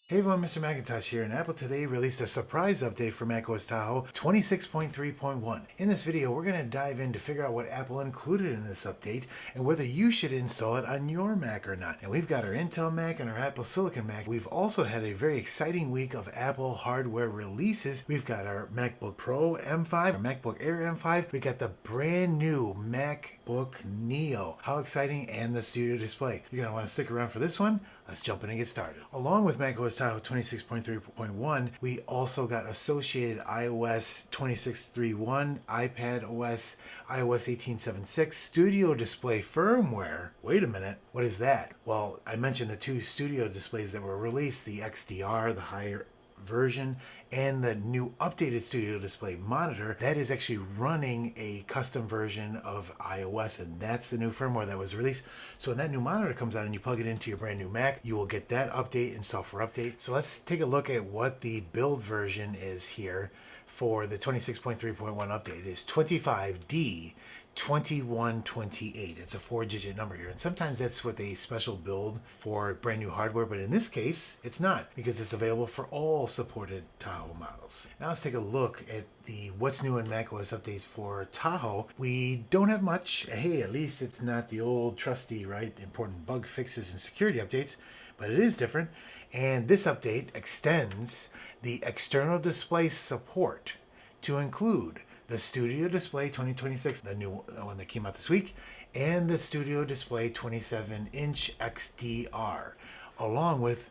Hey everyone, Mr. Macintosh here, and Apple today released a surprise update for macOS Tahoe 26.3.1. In this video, we're going to dive in to figure out what Apple included in this update and whether you should install it on your Mac or not. And we've got our Intel Mac and our Apple Silicon Mac. We've also had a very exciting week of Apple hardware releases. We've got our MacBook Pro M5, our MacBook Air M5. We got the brand new MacBook Neo. How exciting, and the Studio Display. You're going to want to stick around for this one. Let's jump in and get started. Along with macOS Tahoe 26.3.1, we also got associated iOS 26.3.1, iPadOS, iOS 18.7.6, Studio Display Firmware. Wait a minute, what is that? Well, I mentioned the two Studio displays that were released, the XDR, the higher version, and the new updated Studio Display Monitor that is actually running a custom version of iOS, and that's the new firmware that was released. So when that new monitor comes out and you plug it into your brand new Mac, you will get that update and software update. So let's take a look at what the build version is here for the 26.3.1 update. It is 25D 2128. It's a 4-digit number here, and sometimes that's with a special build for brand new hardware, but in this case it's not, because it's available for all supported Tahoe models. Now let's take a look at the what's new in macOS updates for Tahoe. We don't have much. Hey, at least it's not the old trusty, right, important bug fixes and security updates, but it is different. And this update extends the external display support to include the Studio Display 2026, the new one that came out this week, and the Studio Display 27-inch XDR, along with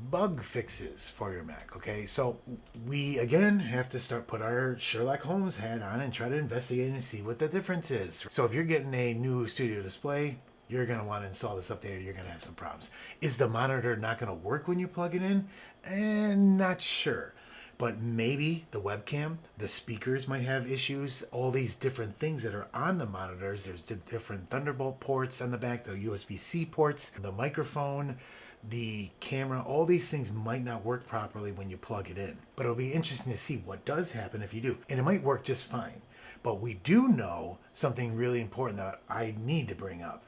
bug fixes for your Mac. Okay, so we again have to put our Sherlock Holmes hat on and try to investigate and see what the difference is. So if you're getting a new Studio Display, you're going to want to install this update, or you're going to have some problems. Is the monitor not going to work when you plug it in? Not sure. But maybe the webcam, the speakers might have issues, all these different things that are on the monitors. There's different Thunderbolt ports on the back, the USB-C ports, the microphone, the camera. All these things might not work properly when you plug it in. But it'll be interesting to see what does happen if you do. And it might work just fine. But we do know something really important that I need to bring up.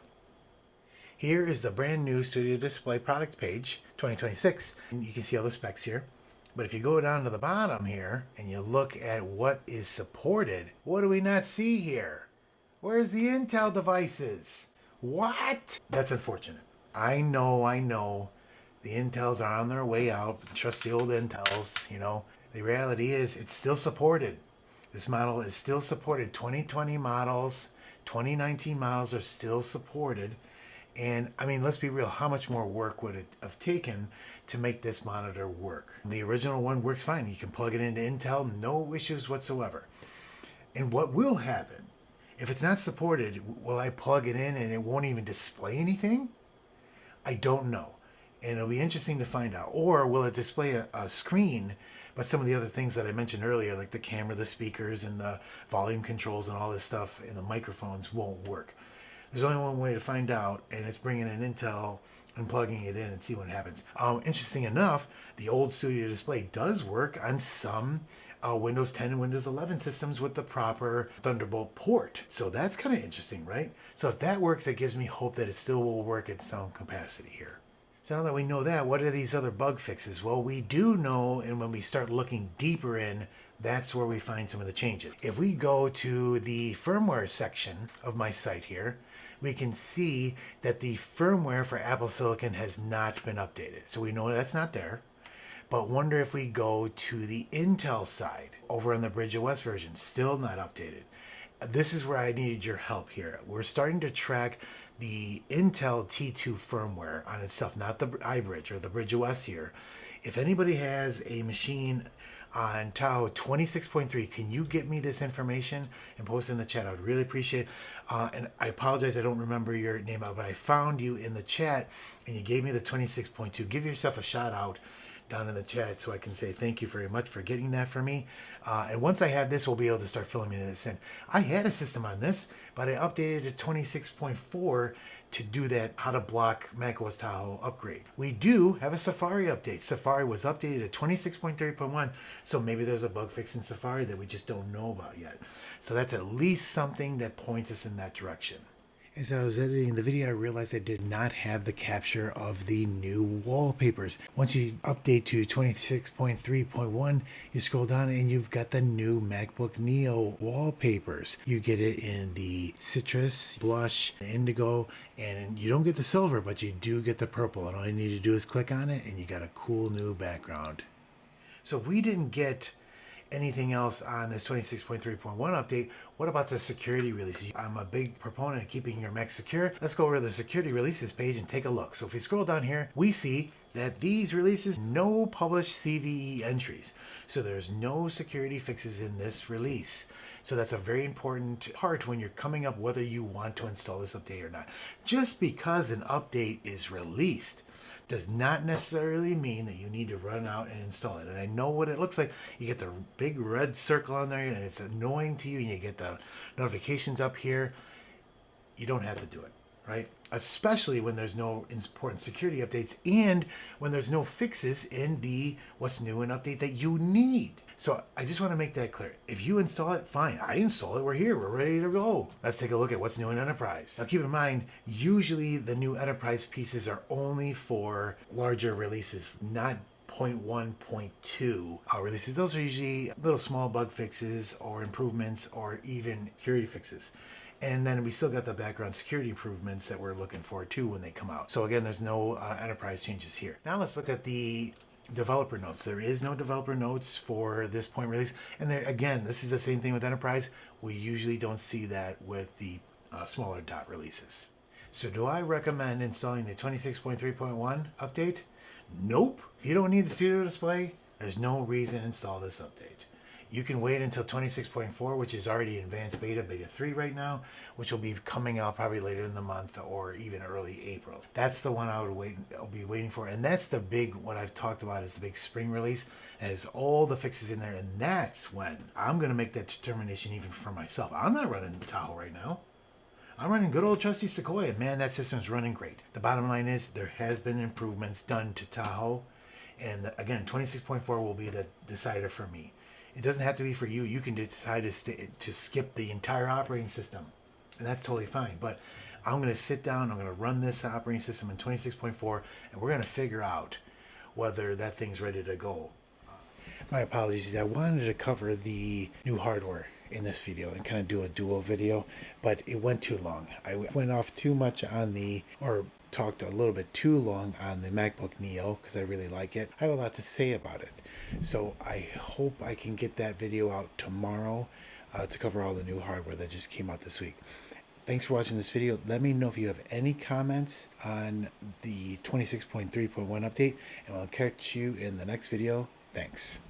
Here is the brand new Studio Display product page, 2026. And you can see all the specs here. But if you go down to the bottom here and you look at what is supported, what do we not see here? Where's the Intel devices? What? That's unfortunate. I know. The Intels are on their way out. Trust the old Intels, you know. The reality is it's still supported. This model is still supported. 2020 models, 2019 models are still supported. And I mean, let's be real, how much more work would it have taken to make this monitor work? The original one works fine. You can plug it into Intel, no issues whatsoever. And what will happen? If it's not supported, will I plug it in and it won't even display anything? I don't know. And it'll be interesting to find out. Or will it display a screen, but some of the other things that I mentioned earlier, like the camera, the speakers, and the volume controls and all this stuff, and the microphones won't work? There's only one way to find out, and it's bringing an Intel and plugging it in and see what happens. Interesting enough, the old Studio Display does work on some Windows 10 and Windows 11 systems with the proper Thunderbolt port. So that's kind of interesting, right? So if that works, it gives me hope that it still will work at some capacity here. So now that we know that, what are these other bug fixes? Well, we do know, and when we start looking deeper in, that's where we find some of the changes. If we go to the firmware section of my site here, we can see that the firmware for Apple Silicon has not been updated. So we know that's not there. But wonder if we go to the Intel side, over on the BridgeOS version, still not updated. This is where I needed your help here. We're starting to track the Intel T2 firmware on itself, not the iBridge or the BridgeOS here. If anybody has a machine on Tahoe 26.3, can you get me this information and post it in the chat? I would really appreciate it. And I apologize, I don't remember your name, but I found you in the chat and you gave me the 26.2. Give yourself a shout out down in the chat so I can say thank you very much for getting that for me. And once I have this, we'll be able to start filling this in. I had a system on this, but I updated to 26.4 to do that how to block macOS Tahoe upgrade. We do have a Safari update. Safari was updated to 26.3.1, so maybe there's a bug fix in Safari that we just don't know about yet. So that's at least something that points us in that direction. As I was editing the video, I realized I did not have the capture of the new wallpapers. Once you update to 26.3.1, you scroll down and you've got the new MacBook Neo wallpapers. You get it in the citrus, blush, indigo, and you don't get the silver, but you do get the purple. And all you need to do is click on it and you got a cool new background. So if we didn't get anything else on this 26.3.1 update, what about the security releases? I'm a big proponent of keeping your Mac secure. Let's go over to the security releases page and take a look. So if we scroll down here, we see that these releases, no published CVE entries. So there's no security fixes in this release. So that's a very important part when you're coming up whether you want to install this update or not. Just because an update is released does not necessarily mean that you need to run out and install it. And I know what it looks like. You get the big red circle on there and it's annoying to you, and you get the notifications up here. You don't have to do it, right? Especially when there's no important security updates and when there's no fixes in the what's new and update that you need. So I just want to make that clear. If you install it, fine. I install it. We're here. We're ready to go. Let's take a look at what's new in Enterprise. Now keep in mind, usually the new Enterprise pieces are only for larger releases, not 0.1, 0.2 releases. Those are usually little small bug fixes or improvements or even security fixes. And then we still got the background security improvements that we're looking for too when they come out. So again, there's no Enterprise changes here. Now let's look at the developer notes. There is no developer notes for this point release. And there, again, this is the same thing with Enterprise. We usually don't see that with the smaller dot releases. So do I recommend installing the 26.3.1 update? Nope. If you don't need the Studio Display, there's no reason to install this update. You can wait until 26.4, which is already in advanced beta 3 right now, which will be coming out probably later in the month or even early April. That's the one I'll be waiting for. And that's the big, what I've talked about is the big spring release. And it's all the fixes in there. And that's when I'm going to make that determination even for myself. I'm not running Tahoe right now. I'm running good old trusty Sequoia. And man, that system's running great. The bottom line is there has been improvements done to Tahoe. And again, 26.4 will be the decider for me. It doesn't have to be for you. You can decide to skip the entire operating system, and that's totally fine. But I'm going to sit down, I'm going to run this operating system in 26.4, and we're going to figure out whether that thing's ready to go. My apologies. I wanted to cover the new hardware in this video and kind of do a dual video, but it went too long. I went off too much on talked a little bit too long on the MacBook Neo because I really like it. I have a lot to say about it. So I hope I can get that video out tomorrow to cover all the new hardware that just came out this week. Thanks for watching this video. Let me know if you have any comments on the 26.3.1 update, and I'll catch you in the next video. Thanks.